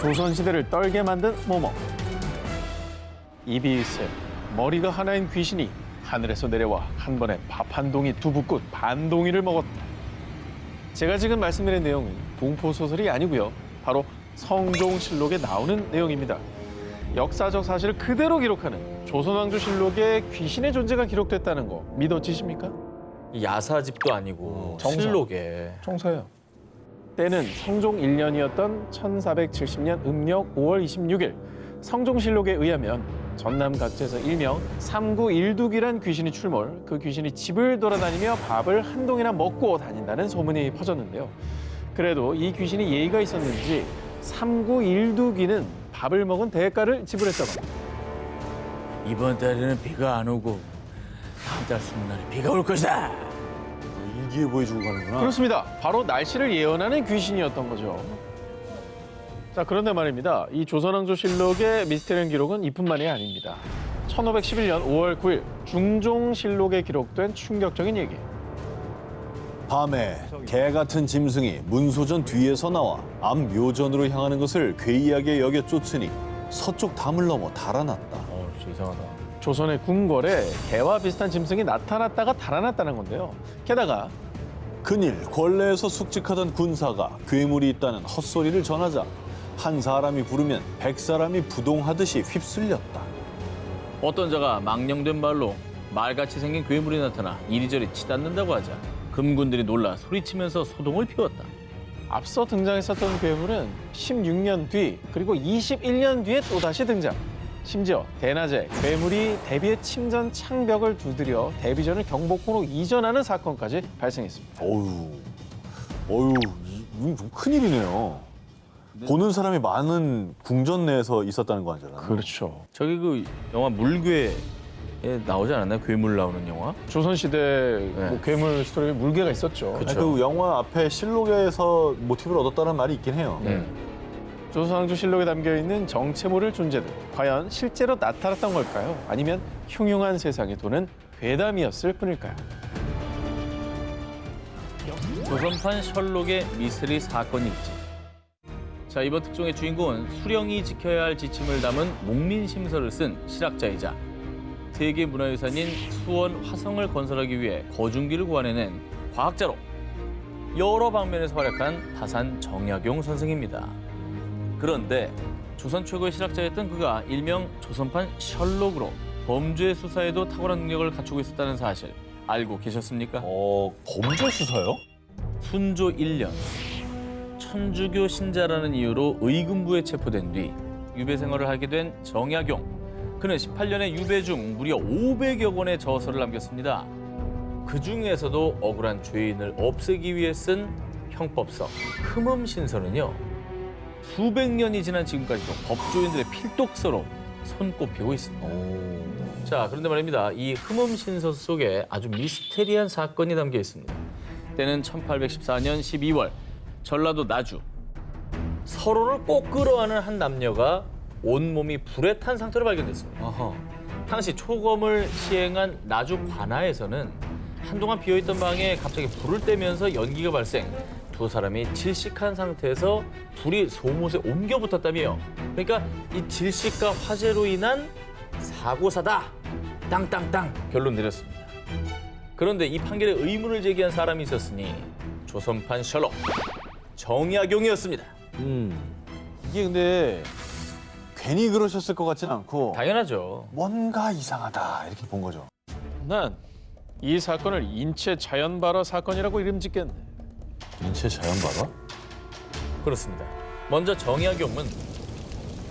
조선시대를 떨게 만든 모모. 입이 세, 머리가 하나인 귀신이 하늘에서 내려와 한 번에 밥 한 동이 두부꽃 반 동이를 먹었다. 제가 지금 말씀드린 내용은 공포 소설이 아니고요. 바로 성종실록에 나오는 내용입니다. 역사적 사실을 그대로 기록하는 조선왕조실록에 귀신의 존재가 기록됐다는 거 믿어지십니까? 야사집도 아니고 정서. 실록에. 정서요. 때는 성종 1년이었던 1470년 음력 5월 26일 성종실록에 의하면 전남 각지에서 일명 삼구일둑이란 귀신이 출몰, 그 귀신이 집을 돌아다니며 밥을 한 동이나 먹고 다닌다는 소문이 퍼졌는데요. 그래도 이 귀신이 예의가 있었는지 삼구일둑이는 밥을 먹은 대가를 지불했다고 합니다. 이번 달에는 비가 안 오고 다음 달 수능 날에 비가 올 것이다. 일기에 보여주고 가는구나. 그렇습니다. 바로 날씨를 예언하는 귀신이었던 거죠. 자, 그런데 말입니다. 이 조선왕조실록의 미스테리한 기록은 이뿐만이 아닙니다. 1511년 5월 9일 중종실록에 기록된 충격적인 얘기. 밤에 개 같은 짐승이 문소전 뒤에서 나와 암묘전으로 향하는 것을 괴이하게 여겨 쫓으니 서쪽 담을 넘어 달아났다. 진짜 이상하다. 조선의 궁궐에 개와 비슷한 짐승이 나타났다가 달아났다는 건데요. 게다가 그일 권례에서 숙직하던 군사가 괴물이 있다는 헛소리를 전하자 한 사람이 부르면 100사람이 부동하듯이 휩쓸렸다. 어떤 자가 망령된 말로 말같이 생긴 괴물이 나타나 이리저리 치닫는다고 하자 금군들이 놀라 소리치면서 소동을 피웠다. 앞서 등장했었던 괴물은 16년 뒤 그리고 21년 뒤에 또다시 등장. 심지어 대낮에 괴물이 대비의 침전 창벽을 두드려 대비전을 경복궁으로 이전하는 사건까지 발생했습니다. 어휴, 이건 좀 큰일이네요. 보는 사람이 많은 궁전 내에서 있었다는 거 아니잖아요. 그렇죠. 저기 그 영화 물괴에 나오지 않았나요? 괴물 나오는 영화? 조선시대 뭐 괴물 스토리에 물개가 있었죠. 그쵸. 그 영화 앞에 실록에서 모티브를 얻었다는 말이 있긴 해요. 조선왕조실록에 담겨있는 정체모를 존재들. 과연 실제로 나타났던 걸까요? 아니면 흉흉한 세상에 도는 괴담이었을 뿐일까요? 조선판 셜록의 미스터리 사건일지. 자, 이번 특종의 주인공은 수령이 지켜야 할 지침을 담은 목민심서를 쓴 실학자이자 세계문화유산인 수원 화성을 건설하기 위해 거중기를 구안해낸 과학자로 여러 방면에서 활약한 다산 정약용 선생입니다. 그런데 조선 최고의 실학자였던 그가 일명 조선판 셜록으로 범죄 수사에도 탁월한 능력을 갖추고 있었다는 사실 알고 계셨습니까? 범죄 수사요? 순조 1년 천주교 신자라는 이유로 의금부에 체포된 뒤 유배 생활을 하게 된 정약용. 그는 18년의 유배 중 무려 500여 권의 저서를 남겼습니다. 그 중에서도 억울한 죄인을 없애기 위해 쓴 형법서 흠음신서는요. 수백 년이 지난 지금까지도 법조인들의 필독서로 손꼽히고 있습니다. 자, 그런데 말입니다. 이 흠음신서 속에 아주 미스테리한 사건이 담겨 있습니다. 때는 1814년 12월 전라도 나주. 서로를 꼭 끌어안은 한 남녀가 온몸이 불에 탄 상태로 발견됐습니다. 당시 초검을 시행한 나주 관아에서는 한동안 비어있던 방에 갑자기 불을 떼면서 연기가 발생. 두 사람이 질식한 상태에서 불이 속옷에 옮겨 붙었다며. 그러니까 이 질식과 화재로 인한 사고사다. 땅땅땅 결론 내렸습니다. 그런데 이 판결에 의문을 제기한 사람이 있었으니 조선판 셜록 정약용이었습니다. 이게 근데 괜히 그러셨을 것 같진 않고 당연하죠. 뭔가 이상하다 이렇게 본 거죠. 난 이 사건을 인체 자연발화 사건이라고 이름 짓겠네. 인체 자연발화? 그렇습니다. 먼저 정약용은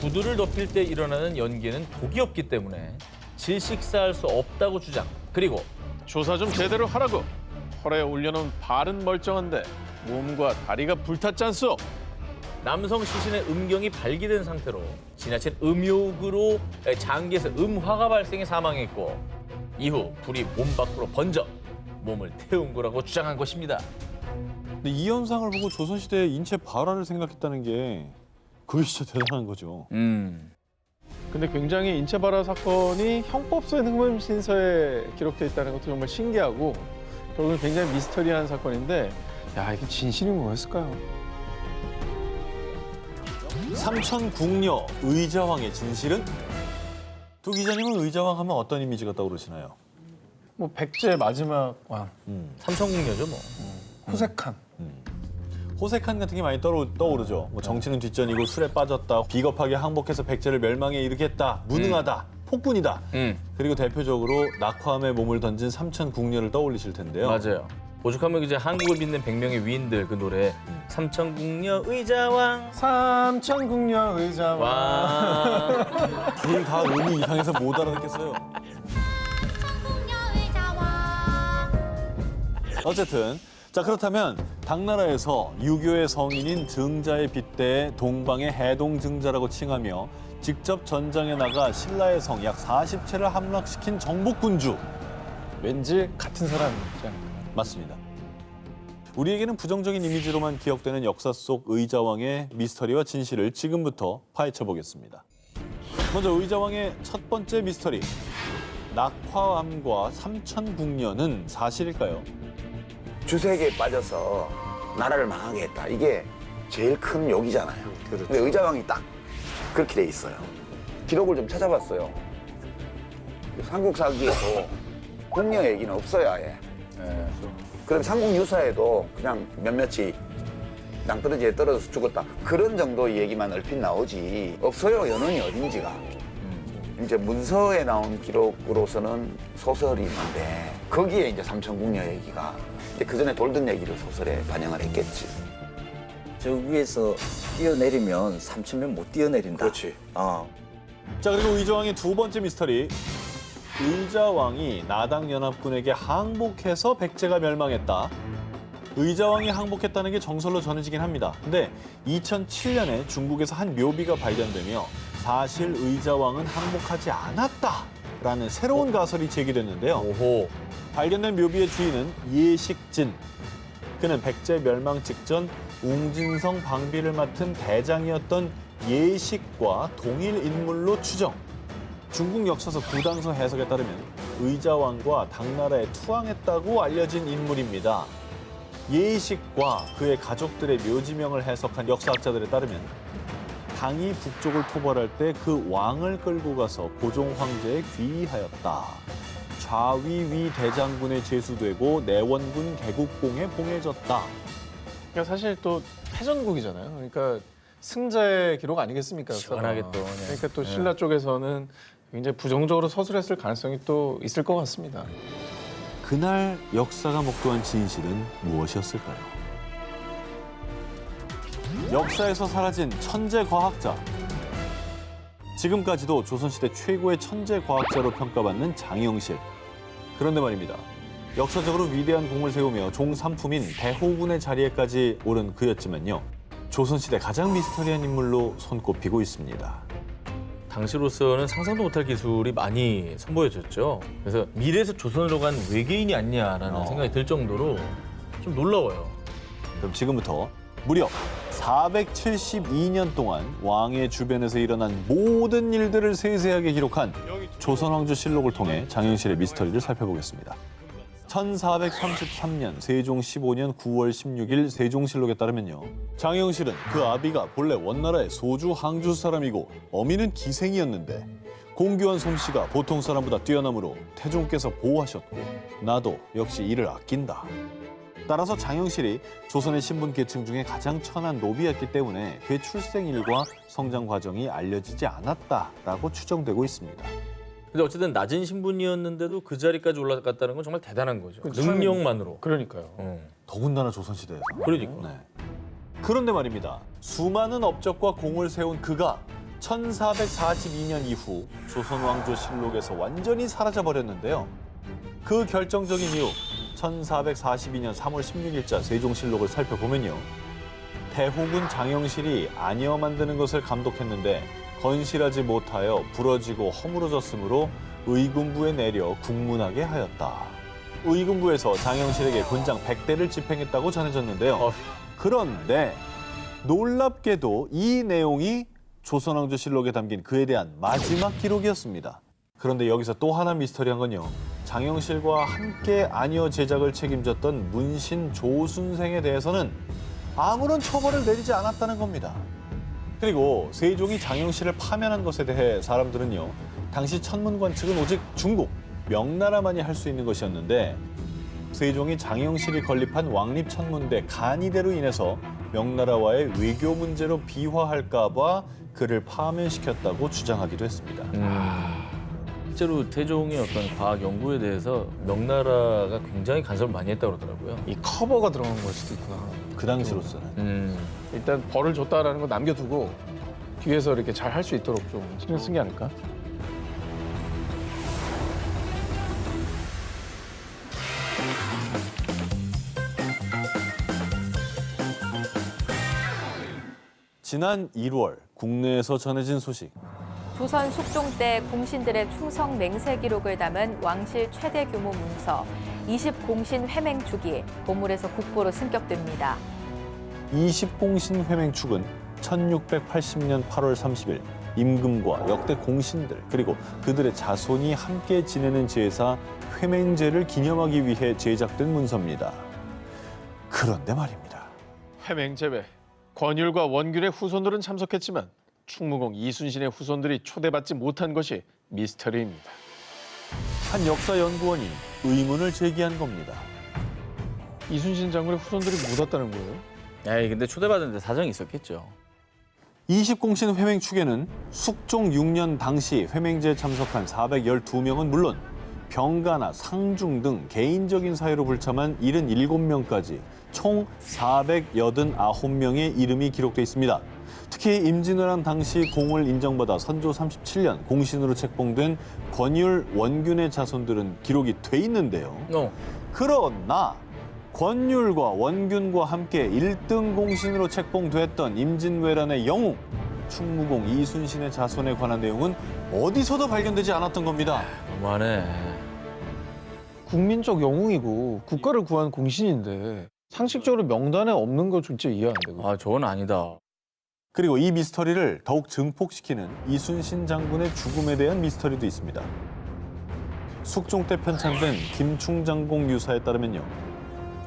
구두를 덮일 때 일어나는 연기에는 독이 없기 때문에 질식사할 수 없다고 주장. 그리고 조사 좀 제대로 하라고. 헐에 올려놓은 발은 멀쩡한데 몸과 다리가 불탔잖소. 남성 시신의 음경이 발기된 상태로 지나친 음욕으로 장기에서 음화가 발생해 사망했고 이후 불이 몸 밖으로 번져 몸을 태운 거라고 주장한 것입니다. 근데 이 현상을 보고 조선시대의 인체 발화를 생각했다는 게 그게 진짜 대단한 거죠. 근데 굉장히 인체 발화 사건이 형법서의 흠음신서에 기록돼 있다는 것도 정말 신기하고 결국은 굉장히 미스터리한 사건인데 야, 이게 진실이 뭐였을까요? 삼천궁녀 의자왕의 진실은? 두 기자님은 의자왕 하면 어떤 이미지가 떠오르시나요? 뭐 백제 마지막 왕 삼천궁녀죠 뭐. 호색한. 호색한 같은 게 많이 떠오르죠. 뭐 정치는 뒷전이고 술에 빠졌다, 비겁하게 항복해서 백제를 멸망에 이르겠다, 무능하다, 폭군이다. 그리고 대표적으로 낙화암에 몸을 던진 삼천궁녀를 떠올리실 텐데요. 맞아요. 오죽하면 이제 한국을 빛낸 100명의 위인들 그 노래 삼천궁녀 의자왕 삼천궁녀 의자왕. 와. 둘 다 음이 이상해서 못 알아듣겠어요. 어쨌든 자 그렇다면 당나라에서 유교의 성인인 증자에 빗대어 동방의 해동증자라고 칭하며 직접 전장에 나가 신라의 성 약 40채를 함락시킨 정복군주. 왠지 같은 사람이지 않을까. 맞습니다. 우리에게는 부정적인 이미지로만 기억되는 역사 속 의자왕의 미스터리와 진실을 지금부터 파헤쳐 보겠습니다. 먼저 의자왕의 첫 번째 미스터리. 낙화암과 삼천궁녀는 사실일까요? 주색에 빠져서 나라를 망하게 했다. 이게 제일 큰 욕이잖아요. 근데 의자왕이 딱 그렇게 돼 있어요. 기록을 좀 찾아봤어요. 삼국사기에도 궁녀 얘기는 없어요, 아예. 그럼 삼국유사에도 그냥 몇몇이 낭떠러지에 떨어져서 죽었다. 그런 정도의 얘기만 얼핏 나오지 없어요, 연원이 어딘지가. 이제 문서에 나온 기록으로서는 소설이 있는데 거기에 이제 삼천궁녀 얘기가 이제 그 전에 돌던 얘기를 소설에 반영을 했겠지. 저 위에서 뛰어내리면 3,000명 못 뛰어내린다. 그렇지. 자 그리고 의자왕의 두 번째 미스터리. 의자왕이 나당연합군에게 항복해서 백제가 멸망했다. 의자왕이 항복했다는 게 정설로 전해지긴 합니다. 근데 2007년에 중국에서 한 묘비가 발견되며 사실 의자왕은 항복하지 않았다라는 새로운 가설이 제기됐는데요. 오호. 발견된 묘비의 주인은 예식진. 그는 백제 멸망 직전 웅진성 방비를 맡은 대장이었던 예식과 동일 인물로 추정. 중국 역사서 구당서 해석에 따르면 의자왕과 당나라에 투항했다고 알려진 인물입니다. 예식과 그의 가족들의 묘지명을 해석한 역사학자들에 따르면 당이 북쪽을 토벌할 때 그 왕을 끌고 가서 고종 황제에 귀의하였다. 좌위위 대장군에 제수되고 내원군 개국공에 봉해졌다. 그러니까 사실 또 패전국이잖아요. 그러니까 승자의 기록 아니겠습니까? 시원하게 또, 네. 그러니까 또 신라 쪽에서는 굉장히 부정적으로 서술했을 가능성이 또 있을 것 같습니다. 그날 역사가 목도한 진실은 무엇이었을까요? 역사에서 사라진 천재 과학자. 지금까지도 조선시대 최고의 천재 과학자로 평가받는 장영실. 그런데 말입니다. 역사적으로 위대한 공을 세우며 종삼품인 대호군의 자리에까지 오른 그였지만요. 조선시대 가장 미스터리한 인물로 손꼽히고 있습니다. 당시로서는 상상도 못할 기술이 많이 선보여졌죠. 그래서 미래에서 조선으로 간 외계인이 아니냐라는 생각이 들 정도로 좀 놀라워요. 그럼 지금부터 무려 472년 동안 왕의 주변에서 일어난 모든 일들을 세세하게 기록한 조선왕조실록을 통해 장영실의 미스터리를 살펴보겠습니다. 1433년 세종 15년 9월 16일 세종실록에 따르면요. 장영실은 그 아비가 본래 원나라의 소주 항주 사람이고 어미는 기생이었는데 공교한 솜씨가 보통 사람보다 뛰어나므로 태종께서 보호하셨고 나도 역시 이를 아낀다. 따라서 장영실이 조선의 신분 계층 중에 가장 천한 노비였기 때문에 그의 출생일과 성장 과정이 알려지지 않았다라고 추정되고 있습니다. 근데 어쨌든 낮은 신분이었는데도 그 자리까지 올라갔다는 건 정말 대단한 거죠. 그렇죠. 능력만으로. 그러니까요. 더군다나 조선시대에서. 그러니까. 네. 그런데 말입니다. 수많은 업적과 공을 세운 그가 1442년 이후 조선왕조실록에서 완전히 사라져버렸는데요. 그 결정적인 이유, 1442년 3월 16일자 세종실록을 살펴보면요. 대호군 장영실이 안여 만드는 것을 감독했는데 건실하지 못하여 부러지고 허물어졌으므로 의군부에 내려 국문하게 하였다. 의군부에서 장영실에게 군장 100대를 집행했다고 전해졌는데요. 그런데 놀랍게도 이 내용이 조선왕조실록에 담긴 그에 대한 마지막 기록이었습니다. 그런데 여기서 또 하나 미스터리한 건요. 장영실과 함께 안여 제작을 책임졌던 문신 조순생에 대해서는 아무런 처벌을 내리지 않았다는 겁니다. 그리고 세종이 장영실을 파면한 것에 대해 사람들은요, 당시 천문관 측은 오직 중국, 명나라만이 할 수 있는 것이었는데 세종이 장영실이 건립한 왕립천문대 간이대로 인해서 명나라와의 외교 문제로 비화할까 봐 그를 파면시켰다고 주장하기도 했습니다. 실제로 태종의 어떤 과학 연구에 대해서 명나라가 굉장히 간섭을 많이 했다고 그러더라고요. 이 커버가 들어간 걸 수도 있구나. 그 당시로서는. 일단 벌을 줬다라는 거 남겨두고 뒤에서 이렇게 잘 할 수 있도록 좀 신경 쓴 게 아닐까? 지난 1월 국내에서 전해진 소식. 조선 숙종 때 공신들의 충성 맹세 기록을 담은 왕실 최대 규모 문서 20공신 회맹 축이 보물에서 국보로 승격됩니다. 20공신 회맹축은 1680년 8월 30일 임금과 역대 공신들 그리고 그들의 자손이 함께 지내는 제사 회맹제를 기념하기 위해 제작된 문서입니다. 그런데 말입니다. 회맹제외 권율과 원균의 후손들은 참석했지만 충무공 이순신의 후손들이 초대받지 못한 것이 미스터리입니다. 한 역사연구원이 의문을 제기한 겁니다. 이순신 장군의 후손들이 못 왔다는 거예요? 에이, 근데 초대받았는데 사정이 있었겠죠. 20공신 회맹축에는 숙종 6년 당시 회맹제에 참석한 412명은 물론 병가나 상중 등 개인적인 사유로 불참한 77명까지 총 489명의 이름이 기록돼 있습니다. 특히 임진왜란 당시 공을 인정받아 선조 37년 공신으로 책봉된 권율, 원균의 자손들은 기록이 돼 있는데요. 그러나 권율과 원균과 함께 1등 공신으로 책봉됐던 임진왜란의 영웅, 충무공 이순신의 자손에 관한 내용은 어디서도 발견되지 않았던 겁니다. 너무하네. 국민적 영웅이고 국가를 구한 공신인데 상식적으로 명단에 없는 거 진짜 이해 안 되고. 아, 저건 아니다. 그리고 이 미스터리를 더욱 증폭시키는 이순신 장군의 죽음에 대한 미스터리도 있습니다. 숙종 때 편찬된 김충장공 유사에 따르면요.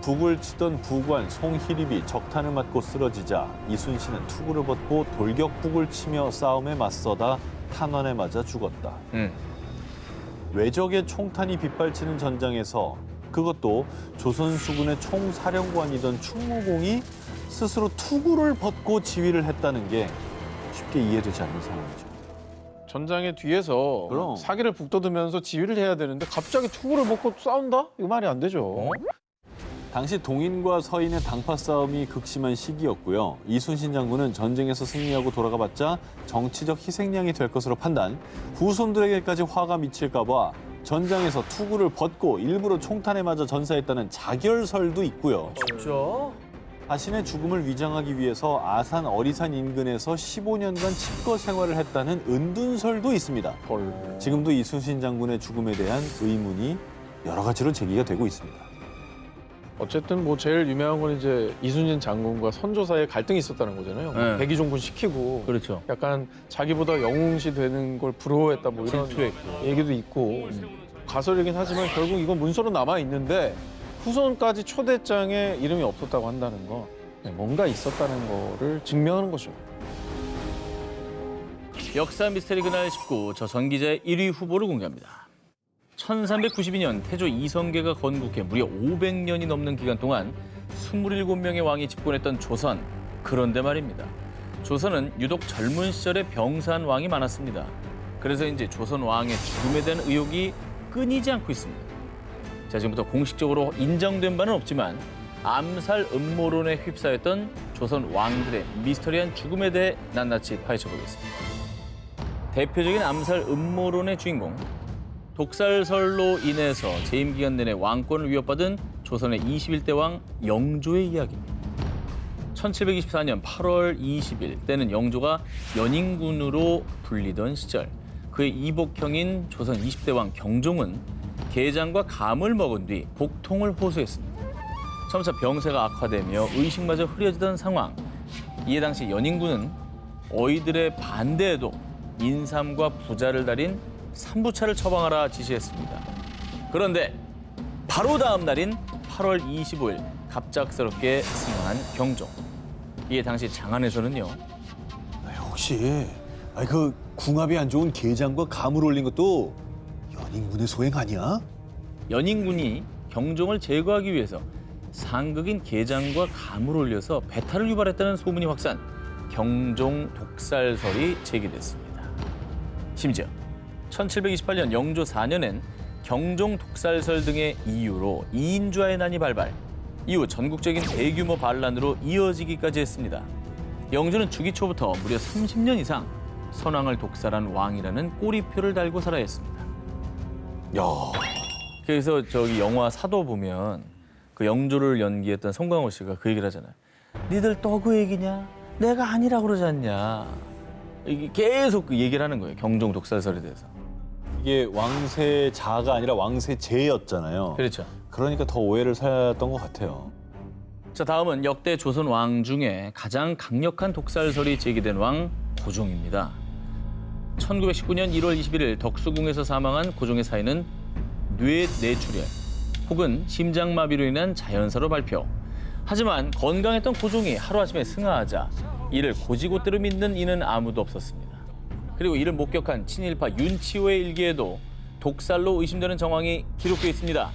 북을 치던 부관 송희립이 적탄을 맞고 쓰러지자 이순신은 투구를 벗고 돌격북을 치며 싸움에 맞서다 탄환에 맞아 죽었다. 외적의 총탄이 빗발치는 전장에서 그것도 조선 수군의 총사령관이던 충무공이 스스로 투구를 벗고 지휘를 했다는 게 쉽게 이해되지 않는 상황이죠. 전장의 뒤에서 그럼. 사기를 북돋으면서 지휘를 해야 되는데 갑자기 투구를 벗고 싸운다? 이거 말이 안 되죠. 당시 동인과 서인의 당파 싸움이 극심한 시기였고요. 이순신 장군은 전쟁에서 승리하고 돌아가봤자 정치적 희생양이 될 것으로 판단, 후손들에게까지 화가 미칠까 봐 전장에서 투구를 벗고 일부러 총탄에 맞아 전사했다는 자결설도 있고요. 진짜? 자신의 죽음을 위장하기 위해서 아산 어리산 인근에서 15년간 칩거 생활을 했다는 은둔설도 있습니다. 헐. 지금도 이순신 장군의 죽음에 대한 의문이 여러 가지로 제기가 되고 있습니다. 어쨌든 뭐 제일 유명한 건 이제 이순신 장군과 선조 사이에 갈등이 있었다는 거잖아요. 네. 백의종군 시키고 그렇죠. 약간 자기보다 영웅시 되는 걸 부러워했다 뭐 이런 질투했고. 얘기도 있고 가설이긴 하지만 결국 이건 문서로 남아 있는데 후손까지 초대장에 이름이 없었다고 한다는 거 뭔가 있었다는 거를 증명하는 거죠. 역사 미스터리 그날 19, 조선 기자의 1위 후보를 공개합니다. 1392년 태조 이성계가 건국해 무려 500년이 넘는 기간 동안 27명의 왕이 집권했던 조선. 그런데 말입니다. 조선은 유독 젊은 시절에 병사한 왕이 많았습니다. 그래서 이제 조선 왕의 죽음에 대한 의혹이 끊이지 않고 있습니다. 자, 지금부터 공식적으로 인정된 바는 없지만 암살 음모론에 휩싸였던 조선 왕들의 미스터리한 죽음에 대해 낱낱이 파헤쳐보겠습니다. 대표적인 암살 음모론의 주인공, 독살설로 인해서 재임 기간 내내 왕권을 위협받은 조선의 21대 왕 영조의 이야기입니다. 1724년 8월 20일 때는 영조가 연인군으로 불리던 시절 그의 이복형인 조선 20대 왕 경종은 게장과 감을 먹은 뒤 복통을 호소했습니다. 점차 병세가 악화되며 의식마저 흐려지던 상황. 이에 당시 연인군은 어이들의 반대에도 인삼과 부자를 달인 삼부차를 처방하라 지시했습니다. 그런데 바로 다음 날인 8월 25일 갑작스럽게 승천한 경종. 이에 당시 장안에서는요. 혹시 그 궁합이 안 좋은 계장과 감을 올린 것도 연인군의 소행 아니야? 연인군이 경종을 제거하기 위해서 상극인 계장과 감을 올려서 배탈을 유발했다는 소문이 확산, 경종 독살설이 제기됐습니다. 심지어 1728년 영조 4년엔 경종 독살설 등의 이유로 이인좌의 난이 발발, 이후 전국적인 대규모 반란으로 이어지기까지 했습니다. 영조는 주기 초부터 무려 30년 이상 선왕을 독살한 왕이라는 꼬리표를 달고 살아야 했습니다. 야, 그래서 저기 영화 사도 보면 그 영조를 연기했던 송강호 씨가 그 얘기를 하잖아요. 니들 또 그 얘기냐? 내가 아니라고 그러지 않냐? 이게 계속 그 얘기를 하는 거예요. 경종 독살설에 대해서. 이게 왕세자가 아니라 왕세제였잖아요. 그렇죠. 그러니까 더 오해를 샀던 것 같아요. 자, 다음은 역대 조선 왕 중에 가장 강력한 독살설이 제기된 왕 고종입니다. 1919년 1월 21일 덕수궁에서 사망한 고종의 사인은 뇌내출혈 혹은 심장마비로 인한 자연사로 발표. 하지만 건강했던 고종이 하루아침에 승하하자 이를 고지고대로 믿는 이는 아무도 없었습니다. 그리고 이를 목격한 친일파 윤치호의 일기에도 독살로 의심되는 정황이 기록되어 있습니다.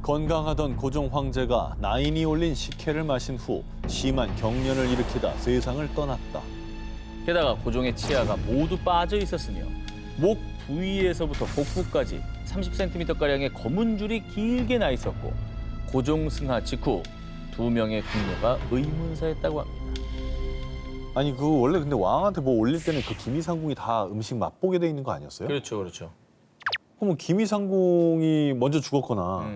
건강하던 고종 황제가 나인이 올린 식혜를 마신 후 심한 경련을 일으키다 세상을 떠났다. 게다가 고종의 치아가 모두 빠져 있었으며 목 부위에서부터 복부까지 30cm가량의 검은 줄이 길게 나 있었고 고종 승하 직후 2명의 궁녀가 의문사했다고 합니다. 아니 그 원래 근데 왕한테 뭐 올릴 때는 그 기미상궁이 다 음식 맛보게 돼 있는 거 아니었어요? 그렇죠, 그렇죠. 그럼 기미상궁이 먼저 죽었거나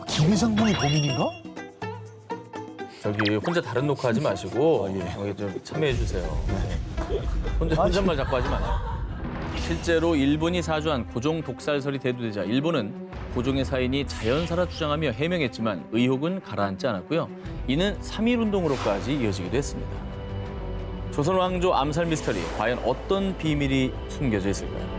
기미상궁이 범인인가? 저기 혼자 다른 녹화하지 마시고 여기 좀 참여해 주세요. 혼잣말 자꾸 하지 마세요. 실제로 일본이 사주한 고종 독살설이 대두되자 일본은 고종의 사인이 자연사라 주장하며 해명했지만 의혹은 가라앉지 않았고요. 이는 3.1운동으로까지 이어지기도 했습니다. 조선 왕조 암살 미스터리, 과연 어떤 비밀이 숨겨져 있을까요?